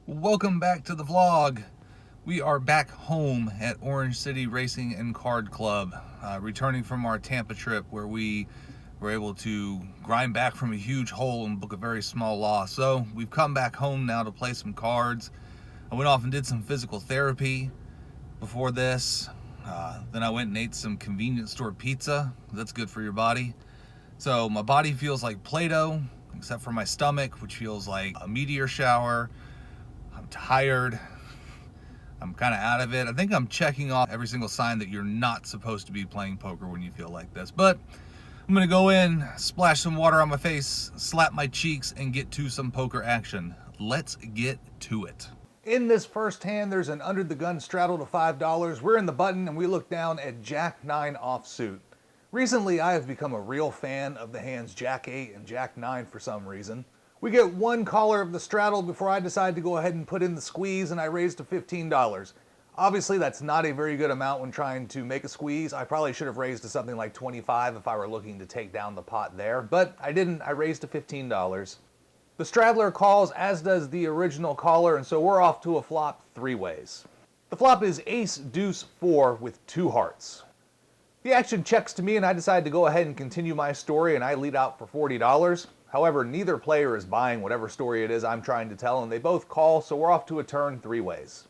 Welcome back to the vlog. We are back home at Orange City Racing and Card Club, returning from our Tampa trip where we were able to grind back from a huge hole and book a very small loss. So we've come back home now to play some cards. I went off and did some physical therapy before this. Then I went and ate some convenience store pizza. That's good for your body. So my body feels like Play-Doh, except for my stomach, which feels like a meteor shower. I'm tired. I'm kind of out of it. I think I'm checking off every single sign that you're not supposed to be playing poker when you feel like this. But I'm going to go in, splash some water on my face, slap my cheeks, and get to some poker action. Let's get to it. In this first hand, there's an under the gun straddle to $5. We're in the button and we look down at Jack 9 offsuit. Recently, I have become a real fan of the hands Jack 8 and Jack 9 for some reason. We get one caller of the straddle before I decide to go ahead and put in the squeeze, and I raise to $15. Obviously, that's not a very good amount when trying to make a squeeze. I probably should have raised to something like 25 if I were looking to take down the pot there, but I didn't. I raised to $15. The straddler calls, as does the original caller, and so we're off to a flop three ways. The flop is ace deuce 4 with 2 hearts. The action checks to me, and I decide to go ahead and continue my story, and I lead out for $40. However, neither player is buying whatever story it is I'm trying to tell, and they both call, so we're off to a turn three ways.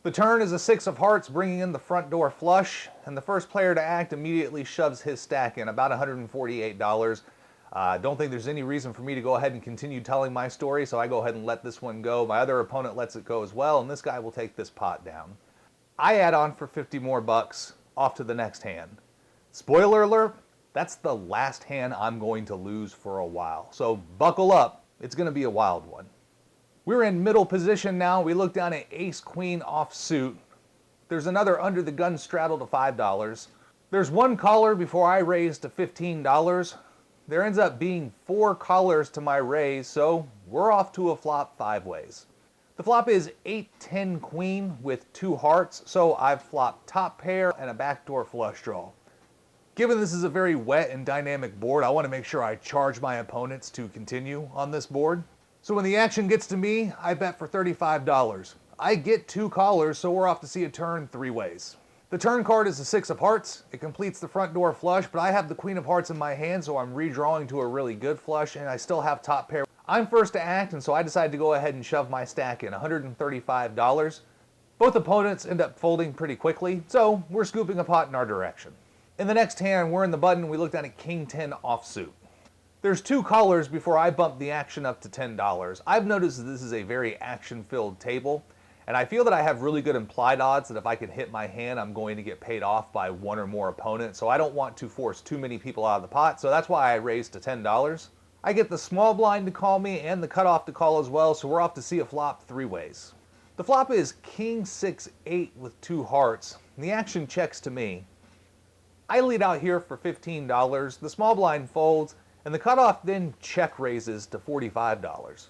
The turn is a 6 of hearts, bringing in the front door flush, and the first player to act immediately shoves his stack in, about $148. Don't think there's any reason for me to go ahead and continue telling my story, so I go ahead and let this one go. My other opponent lets it go as well, and this guy will take this pot down. I add on for 50 more bucks, off to the next hand. Spoiler alert, that's the last hand I'm going to lose for a while. So buckle up, it's going to be a wild one. We're in middle position now. We look down at ace queen offsuit. There's another under the gun straddle to $5. There's one caller before I raise to $15. There ends up being 4 callers to my raise, so we're off to a flop 5 ways. The flop is 8-10 queen with 2 hearts, so I've flopped top pair and a backdoor flush draw. Given this is a very wet and dynamic board, I want to make sure I charge my opponents to continue on this board. So when the action gets to me, I bet for $35. I get 2 callers, so we're off to see a turn 3 ways. The turn card is a 6 of hearts. It completes the front door flush, but I have the queen of hearts in my hand, so I'm redrawing to a really good flush, and I still have top pair. I'm first to act, and so I decide to go ahead and shove my stack in, $135. Both opponents end up folding pretty quickly, so we're scooping a pot in our direction. In the next hand, we're in the button, we look down at king 10 offsuit. There's 2 callers before I bump the action up to $10. I've noticed that this is a very action-filled table, and I feel that I have really good implied odds that if I can hit my hand, I'm going to get paid off by one or more opponents, so I don't want to force too many people out of the pot, so that's why I raised to $10. I get the small blind to call me and the cutoff to call as well, so we're off to see a flop 3 ways. The flop is king 6-8 with 2 hearts, and the action checks to me. I lead out here for $15, the small blind folds, and the cutoff then check raises to $45.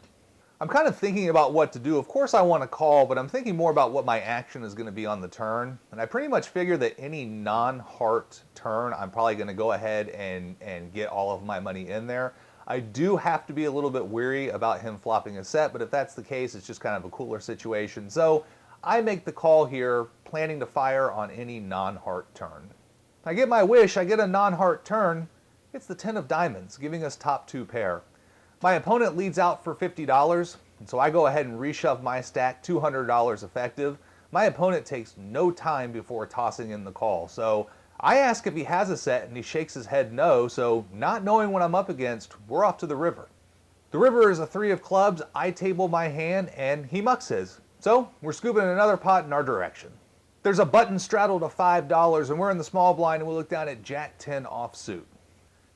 I'm kind of thinking about what to do. Of course I want to call, but I'm thinking more about what my action is going to be on the turn. And I pretty much figure that any non-heart turn, I'm probably going to go ahead and get all of my money in there. I do have to be a little bit weary about him flopping a set, but if that's the case, it's just kind of a cooler situation. So I make the call here, planning to fire on any non-heart turn. I get my wish, I get a non-heart turn. It's the 10 of diamonds, giving us top 2 pair. My opponent leads out for $50, and so I go ahead and reshove my stack, $200 effective. My opponent takes no time before tossing in the call, so I ask if he has a set, and he shakes his head no, so not knowing what I'm up against, we're off to the river. The river is a 3 of clubs, I table my hand, and he mucks his. So we're scooping another pot in our direction. There's a button straddle to $5, and we're in the small blind, and we look down at Jack 10 offsuit.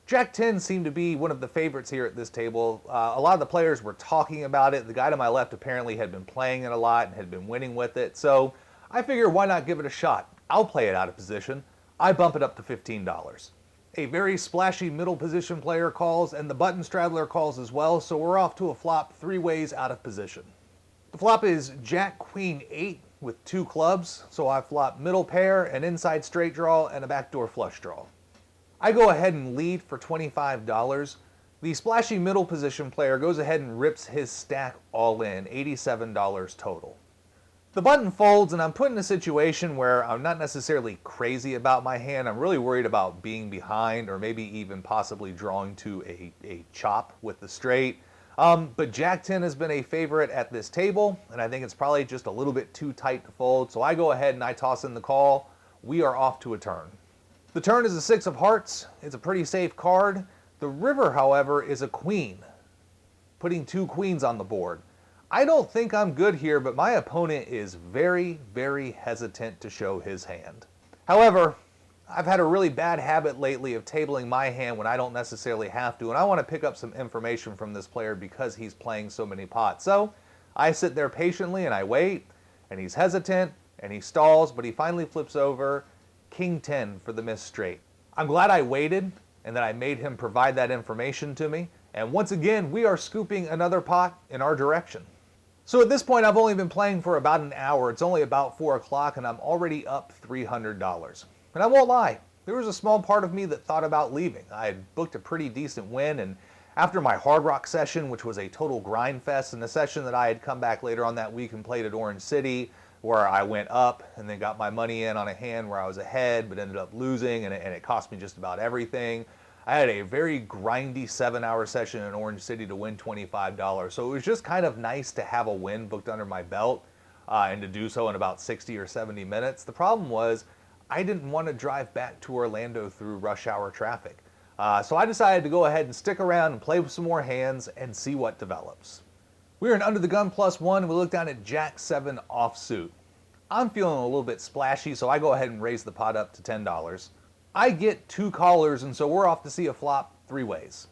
Jack 10 seemed to be one of the favorites here at this table. A lot of the players were talking about it. The guy to my left apparently had been playing it a lot and had been winning with it, so I figure why not give it a shot? I'll play it out of position. I bump it up to $15. A very splashy middle position player calls, and the button straddler calls as well, so we're off to a flop 3 ways out of position. The flop is Jack Queen 8 with 2 clubs, so I flop middle pair, an inside straight draw, and a backdoor flush draw. I go ahead and lead for $25. The splashy middle position player goes ahead and rips his stack all in, $87 total. The button folds, and I'm put in a situation where I'm not necessarily crazy about my hand. I'm really worried about being behind or maybe even possibly drawing to a chop with the straight. But Jack 10 has been a favorite at this table, and I think it's probably just a little bit too tight to fold. So I go ahead and I toss in the call. We are off to a turn. The turn is a 6 of hearts. It's a pretty safe card. The river, however, is a queen, putting 2 queens on the board. I don't think I'm good here, but my opponent is very, very hesitant to show his hand. However, I've had a really bad habit lately of tabling my hand when I don't necessarily have to, and I want to pick up some information from this player because he's playing so many pots. So I sit there patiently and I wait, and he's hesitant, and he stalls, but he finally flips over King 10 for the miss straight. I'm glad I waited and that I made him provide that information to me, and once again, we are scooping another pot in our direction. So at this point, I've only been playing for about an hour. It's only about 4 o'clock, and I'm already up $300. And I won't lie, there was a small part of me that thought about leaving. I had booked a pretty decent win, and after my Hard Rock session, which was a total grind fest, and a session that I had come back later on that week and played at Orange City, where I went up and then got my money in on a hand where I was ahead, but ended up losing, and it cost me just about everything. I had a very grindy 7-hour session in Orange City to win $25. So it was just kind of nice to have a win booked under my belt and to do so in about 60 or 70 minutes. The problem was I didn't want to drive back to Orlando through rush hour traffic. So I decided to go ahead and stick around and play with some more hands and see what develops. We're in Under the Gun +1, and we look down at Jack 7 offsuit. I'm feeling a little bit splashy, so I go ahead and raise the pot up to $10. I get 2 callers, and so we're off to see a flop 3 ways.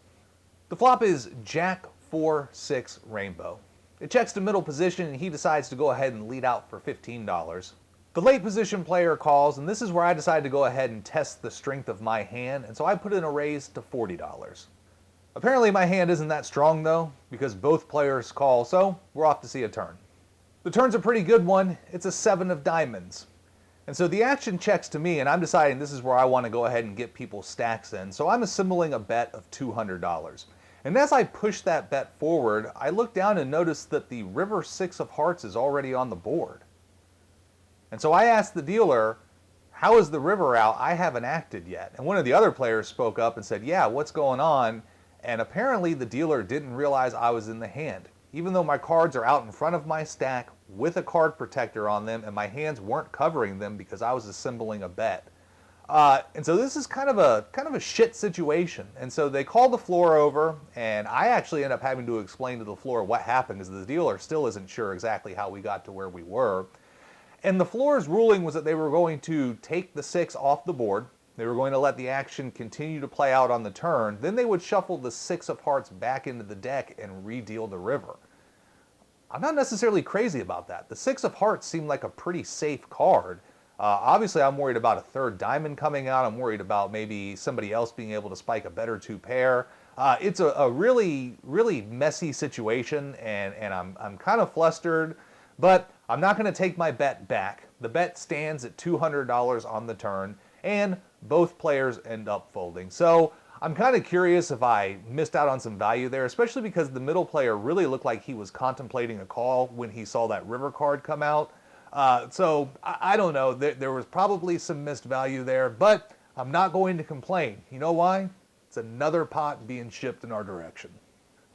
The flop is Jack 4-6 Rainbow. It checks to middle position, and he decides to go ahead and lead out for $15. The late position player calls, and this is where I decided to go ahead and test the strength of my hand, and so I put in a raise to $40. Apparently my hand isn't that strong though, because both players call, so we're off to see a turn. The turn's a pretty good one. It's a 7 of diamonds. And so the action checks to me, and I'm deciding this is where I want to go ahead and get people's stacks in. So I'm assembling a bet of $200. And as I push that bet forward, I look down and notice that the river 6 of hearts is already on the board. And so I asked the dealer, how is the river out? I haven't acted yet. And one of the other players spoke up and said, yeah, what's going on? And apparently the dealer didn't realize I was in the hand. Even though my cards are out in front of my stack with a card protector on them, and my hands weren't covering them because I was assembling a bet. And so this is kind of a shit situation. And so they called the floor over, and I actually end up having to explain to the floor what happened, because the dealer still isn't sure exactly how we got to where we were. And the floor's ruling was that they were going to take the 6 off the board. They were going to let the action continue to play out on the turn. Then they would shuffle the 6 of hearts back into the deck and redeal the river. I'm not necessarily crazy about that. The 6 of hearts seemed like a pretty safe card. Obviously, I'm worried about a 3rd diamond coming out. I'm worried about maybe somebody else being able to spike a better 2 pair. It's a really, really messy situation, and I'm kind of flustered, but I'm not going to take my bet back. The bet stands at $200 on the turn, and both players end up folding. So I'm kind of curious if I missed out on some value there, especially because the middle player really looked like he was contemplating a call when he saw that river card come out. So I don't know. There was probably some missed value there, but I'm not going to complain. You know why? It's another pot being shipped in our direction.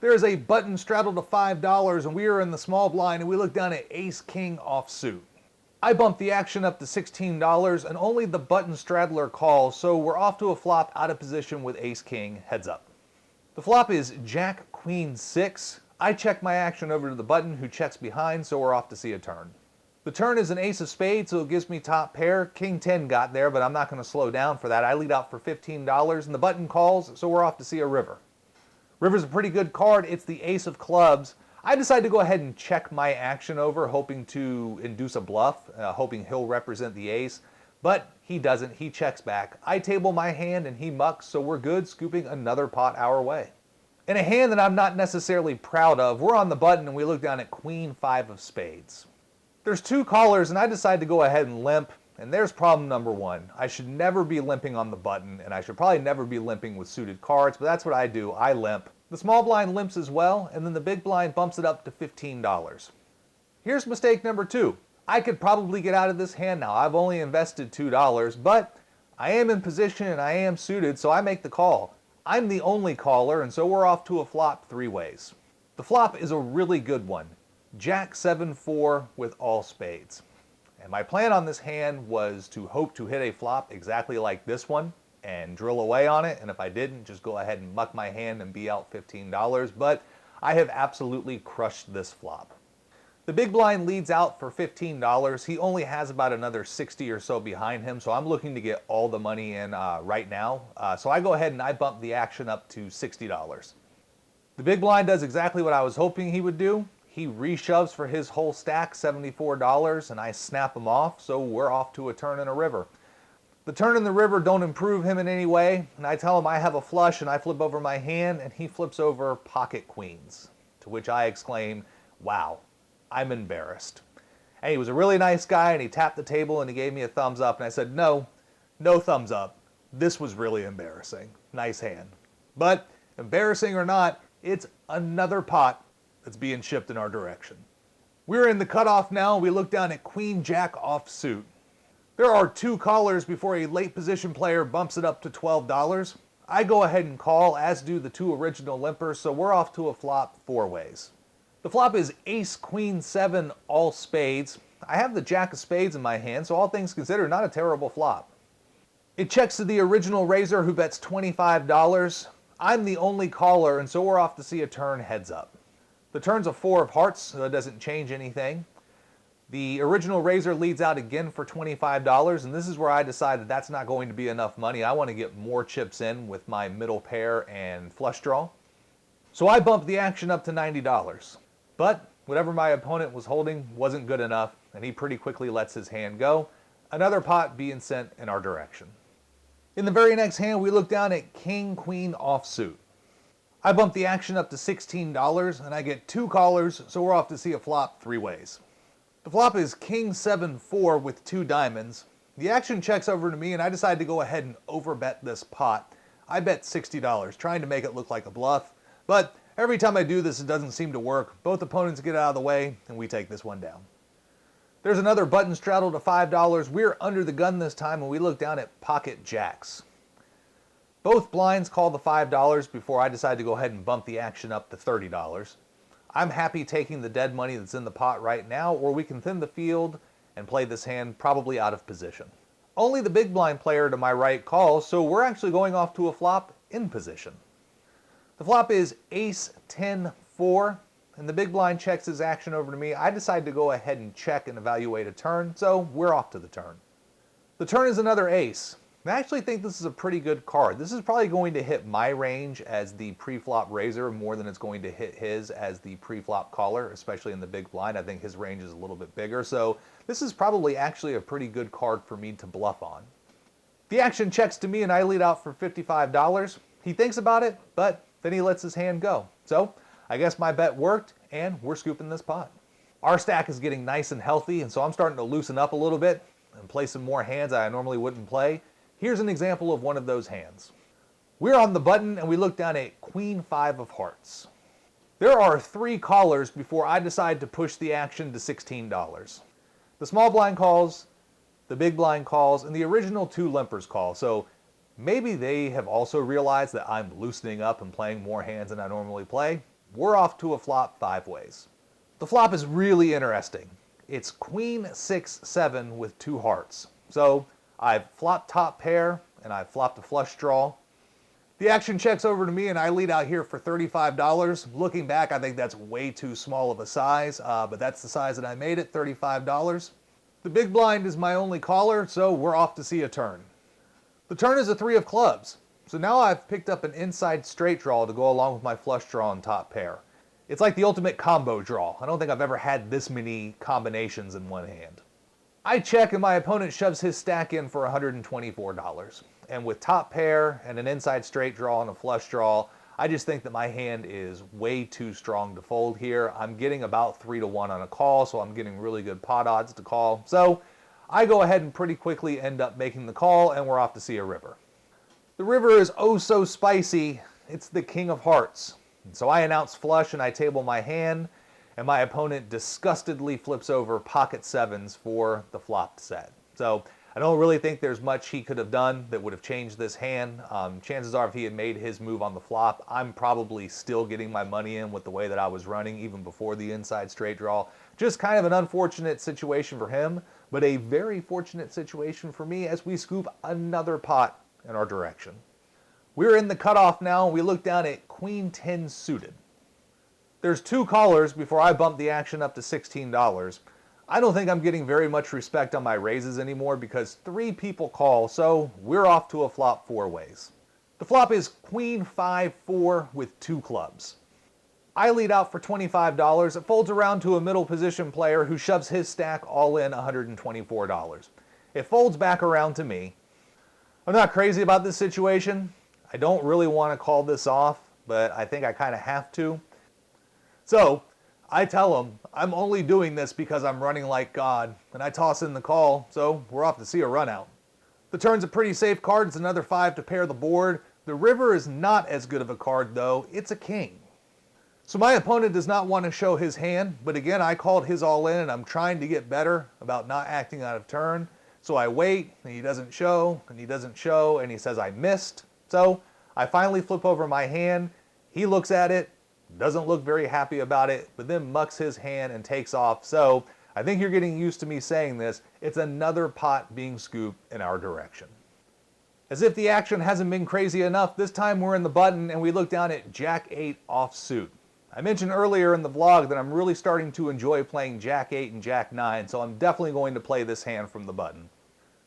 There is a button straddled to $5, and we are in the small blind, and we look down at Ace King offsuit. I bumped the action up to $16, and only the button straddler calls, so we're off to a flop out of position with Ace King heads up. The flop is Jack Queen 6. I check my action over to the button, who checks behind, so we're off to see a turn. The turn is an ace of spades, so it gives me top pair. King 10 got there, but I'm not going to slow down for that. I lead out for $15, and the button calls, so we're off to see a river. River's a pretty good card. It's the ace of clubs. I decided to go ahead and check my action over, hoping to induce a bluff, hoping he'll represent the ace, but he doesn't. He checks back. I table my hand, and he mucks, so we're good, scooping another pot our way. In a hand that I'm not necessarily proud of, we're on the button, and we look down at Queen 5 of spades. There's 2 callers, and I decide to go ahead and limp, and there's problem number 1. I should never be limping on the button, and I should probably never be limping with suited cards, but that's what I do. I limp. The small blind limps as well, and then the big blind bumps it up to $15. Here's mistake number 2. I could probably get out of this hand now. I've only invested $2, but I am in position and I am suited, so I make the call. I'm the only caller, and so we're off to a flop 3 ways. The flop is a really good one. Jack 7-4 with all spades. And my plan on this hand was to hope to hit a flop exactly like this one and drill away on it, and if I didn't, just go ahead and muck my hand and be out $15, but I have absolutely crushed this flop. The big blind leads out for $15. He only has about another 60 or so behind him, so I'm looking to get all the money in right now. So I go ahead and I bump the action up to $60. The big blind does exactly what I was hoping he would do. He reshoves for his whole stack, $74, and I snap him off, so we're off to a turn and a river. The turn and the river don't improve him in any way, and I tell him I have a flush, and I flip over my hand, and he flips over pocket queens, to which I exclaim, wow, I'm embarrassed. And he was a really nice guy, and he tapped the table, and he gave me a thumbs up, and I said, no thumbs up. This was really embarrassing. Nice hand. But embarrassing or not, it's another pot that's being shipped in our direction. We're in the cutoff now. We look down at Queen Jack offsuit. There are 2 callers before a late position player bumps it up to $12. I go ahead and call, as do the 2 original limpers, so we're off to a flop 4 ways. The flop is Ace Queen 7 all spades. I have the Jack of spades in my hand, so all things considered, not a terrible flop. It checks to the original raiser, who bets $25. I'm the only caller, and so we're off to see a turn heads up. The turn's a 4 of hearts, so that doesn't change anything. The original raiser leads out again for $25, and this is where I decide that that's not going to be enough money. I want to get more chips in with my middle pair and flush draw. So I bump the action up to $90. But whatever my opponent was holding wasn't good enough, and he pretty quickly lets his hand go. Another pot being sent in our direction. In the very next hand, we look down at King Queen offsuit. I bump the action up to $16, and I get 2 callers, so we're off to see a flop 3 ways. The flop is King 7-4 with 2 diamonds. The action checks over to me, and I decide to go ahead and overbet this pot. I bet $60, trying to make it look like a bluff, but every time I do this, it doesn't seem to work. Both opponents get out of the way, and we take this one down. There's another button straddle to $5. We're under the gun this time, and we look down at pocket jacks. Both blinds call the $5 before I decide to go ahead and bump the action up to $30. I'm happy taking the dead money that's in the pot right now, or we can thin the field and play this hand probably out of position. Only the big blind player to my right calls, so we're actually going off to a flop in position. The flop is Ace 10-4, and the big blind checks his action over to me. I decide to go ahead and check and evaluate a turn, so we're off to the turn. The turn is another ace. I actually think this is a pretty good card. This is probably going to hit my range as the pre-flop raiser more than it's going to hit his as the pre-flop caller, especially in the big blind. I think his range is a little bit bigger, so this is probably actually a pretty good card for me to bluff on. The action checks to me and I lead out for $55. He thinks about it, but then he lets his hand go. So I guess my bet worked, and we're scooping this pot. Our stack is getting nice and healthy, and so I'm starting to loosen up a little bit and play some more hands I normally wouldn't play. Here's an example of one of those hands. We're on the button and we look down at Queen 5 of hearts. There are 3 callers before I decide to push the action to $16. The small blind calls, the big blind calls, and the original 2 limpers call. So maybe they have also realized that I'm loosening up and playing more hands than I normally play. We're off to a flop 5 ways. The flop is really interesting. It's Queen 6-7 with 2 hearts. So I've flopped top pair, and I've flopped a flush draw. The action checks over to me, and I lead out here for $35. Looking back, I think that's way too small of a size, but that's the size that I made it, $35. The big blind is my only caller, so we're off to see a turn. The turn is a 3 of clubs. So now I've picked up an inside straight draw to go along with my flush draw and top pair. It's like the ultimate combo draw. I don't think I've ever had this many combinations in one hand. I check and my opponent shoves his stack in for $124. And with top pair and an inside straight draw and a flush draw, I just think that my hand is way too strong to fold here. I'm getting about 3-1 on a call, so I'm getting really good pot odds to call. So I go ahead and pretty quickly end up making the call, and we're off to see a river. The river is oh so spicy. It's the King of Hearts. And so I announce flush and I table my hand, and my opponent disgustedly flips over pocket sevens for the flopped set. So I don't really think there's much he could have done that would have changed this hand. Chances are if he had made his move on the flop, I'm probably still getting my money in with the way that I was running even before the inside straight draw. Just kind of an unfortunate situation for him, but a very fortunate situation for me as we scoop another pot in our direction. We're in the cutoff now. We look down at Queen 10 suited. There's 2 callers before I bump the action up to $16. I don't think I'm getting very much respect on my raises anymore because 3 people call, so we're off to a flop 4 ways. The flop is Queen 5-4 with 2 clubs. I lead out for $25. It folds around to a middle position player who shoves his stack all in $124. It folds back around to me. I'm not crazy about this situation. I don't really want to call this off, but I think I kind of have to. So I tell him I'm only doing this because I'm running like God, and I toss in the call, so we're off to see a run out. The turn's a pretty safe card. It's another 5 to pair the board. The river is not as good of a card though. It's a king. So my opponent does not want to show his hand, but again I called his all in and I'm trying to get better about not acting out of turn. So I wait and he doesn't show and he doesn't show and he says I missed. So I finally flip over my hand. He looks at it, doesn't look very happy about it, but then mucks his hand and takes off. So I think you're getting used to me saying this. It's another pot being scooped in our direction. As if the action hasn't been crazy enough, this time we're in the button and we look down at Jack 8 offsuit. I mentioned earlier in the vlog that I'm really starting to enjoy playing Jack 8 and Jack 9, so I'm definitely going to play this hand from the button.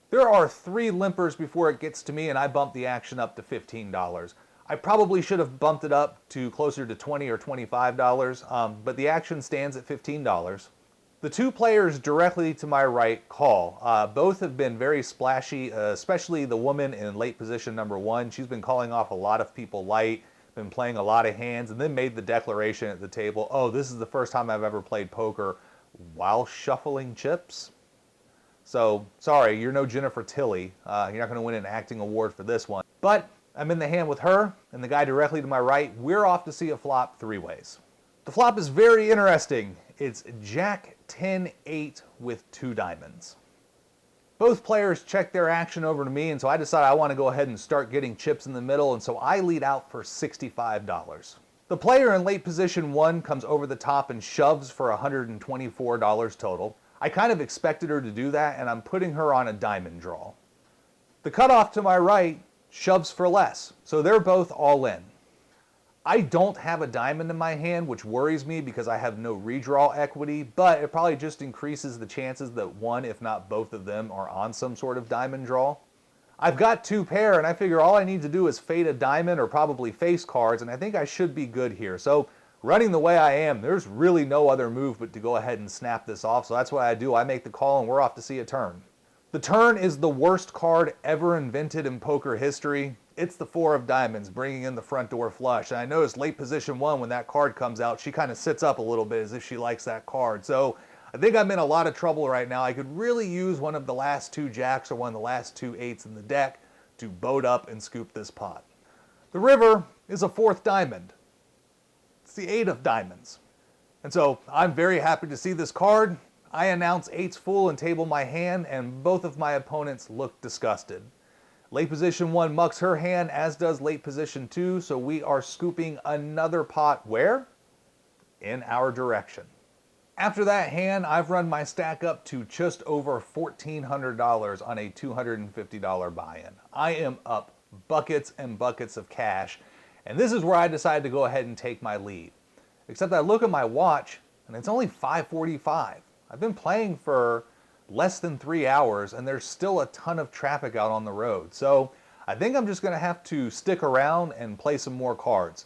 There are 3 limpers before it gets to me and I bump the action up to $15. I probably should have bumped it up to closer to $20 or $25, but the action stands at $15. The 2 players directly to my right call. Both have been very splashy, especially the woman in late position number 1. She's been calling off a lot of people light, been playing a lot of hands, and then made the declaration at the table, oh, this is the first time I've ever played poker while shuffling chips. So, sorry, you're no Jennifer Tilly. You're not going to win an acting award for this one. But I'm in the hand with her, and the guy directly to my right. We're off to see a flop 3 ways. The flop is very interesting. It's Jack 10-8 with 2 diamonds. Both players check their action over to me, and so I decide I want to go ahead and start getting chips in the middle, and so I lead out for $65. The player in late position 1 comes over the top and shoves for $124 total. I kind of expected her to do that, and I'm putting her on a diamond draw. The cutoff to my right shoves for less, so they're both all in. I don't have a diamond in my hand, which worries me because I have no redraw equity, but it probably just increases the chances that one, if not both of them, are on some sort of diamond draw. I've got 2 pair, and I figure all I need to do is fade a diamond or probably face cards, and I think I should be good here. So running the way I am, there's really no other move but to go ahead and snap this off, so that's what I do. I make the call, and we're off to see a turn. The turn is the worst card ever invented in poker history. It's the 4 of diamonds, bringing in the front door flush. And I noticed late position 1, when that card comes out, she kind of sits up a little bit as if she likes that card. So I think I'm in a lot of trouble right now. I could really use one of the last 2 jacks or one of the last 2 8s in the deck to boat up and scoop this pot. The river is a 4th diamond. It's the 8 of diamonds. And so I'm very happy to see this card. I announce 8's full and table my hand, and both of my opponents look disgusted. Late position 1 mucks her hand, as does late position 2, so we are scooping another pot where? In our direction. After that hand, I've run my stack up to just over $1,400 on a $250 buy-in. I am up buckets and buckets of cash, and this is where I decided to go ahead and take my lead. Except I look at my watch, and it's only 5:45. I've been playing for less than 3 hours and there's still a ton of traffic out on the road. So I think I'm just going to have to stick around and play some more cards.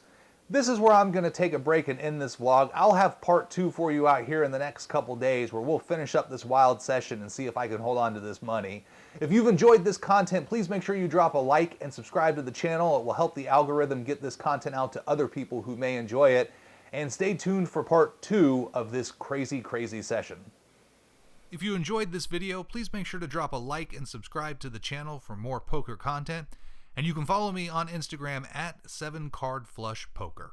This is where I'm going to take a break and end this vlog. I'll have part 2 for you out here in the next couple days where we'll finish up this wild session and see if I can hold on to this money. If you've enjoyed this content, please make sure you drop a like and subscribe to the channel. It will help the algorithm get this content out to other people who may enjoy it. And stay tuned for part 2 of this crazy, crazy session. If you enjoyed this video, please make sure to drop a like and subscribe to the channel for more poker content. And you can follow me on Instagram at 7cardflushpoker.